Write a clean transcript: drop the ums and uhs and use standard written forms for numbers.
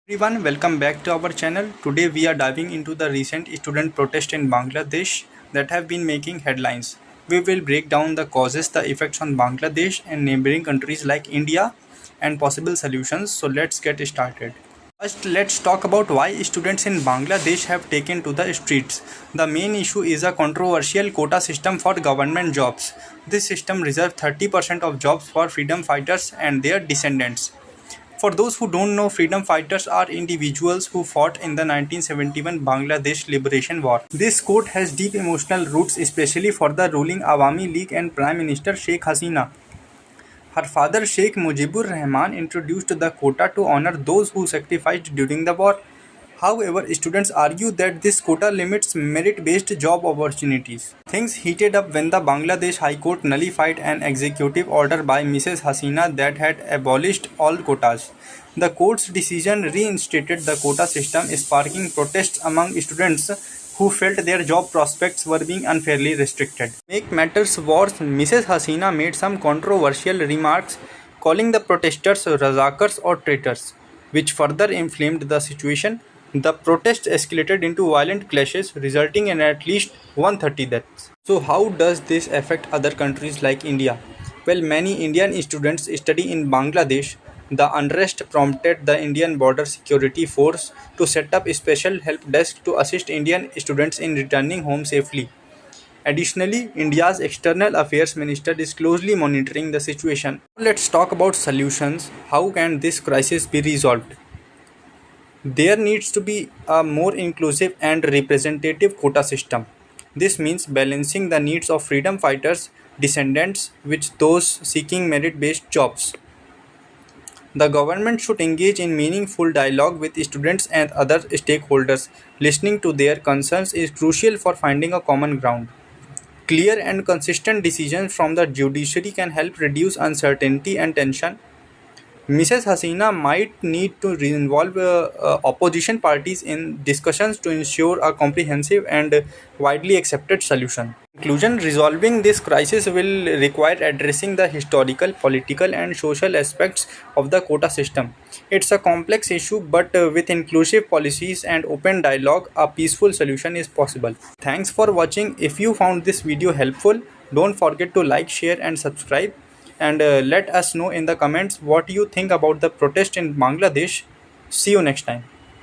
Everyone, welcome back to our channel. Today we are diving into the recent student protest in Bangladesh that have been making headlines. We will break down the causes, the effects on Bangladesh and neighboring countries like India and possible solutions. So let's get started. First, let's talk about why students in Bangladesh have taken to the streets. The main issue is a controversial quota system for government jobs. This system reserves 30% of jobs for freedom fighters and their descendants. For those who don't know, freedom fighters are individuals who fought in the 1971 Bangladesh Liberation War. This quote has deep emotional roots, especially for the ruling Awami League and Prime Minister Sheikh Hasina. Her father Sheikh Mujibur Rahman introduced the quota to honor those who sacrificed during the war. However, students argue that this quota limits merit-based job opportunities. Things heated up when the Bangladesh High Court nullified an executive order by Mrs. Hasina that had abolished all quotas. The court's decision reinstated the quota system, sparking protests among students who felt their job prospects were being unfairly restricted. To make matters worse, Mrs. Hasina made some controversial remarks, calling the protesters razakars or traitors, which further inflamed the situation. The protests escalated into violent clashes, resulting in at least 130 deaths. So, how does this affect other countries like India? Well, many Indian students study in Bangladesh. The unrest prompted the Indian Border Security Force to set up a special help desk to assist Indian students in returning home safely. Additionally, India's External Affairs Minister is closely monitoring the situation. Let's talk about solutions. How can this crisis be resolved? There needs to be a more inclusive and representative quota system. This means balancing the needs of freedom fighters, descendants, with those seeking merit based jobs. The government should engage in meaningful dialogue with students and other stakeholders. Listening to their concerns is crucial for finding a common ground. Clear and consistent decisions from the judiciary can help reduce uncertainty and tension. Mrs. Hasina might need to involve opposition parties in discussions to ensure a comprehensive and widely accepted solution. In conclusion, resolving this crisis will require addressing the historical, political, and social aspects of the quota system. It's a complex issue, but with inclusive policies and open dialogue, a peaceful solution is possible. Thanks for watching. If you found this video helpful, don't forget to like, share, and subscribe. And let us know in the comments what you think about the protest in Bangladesh. See you next time.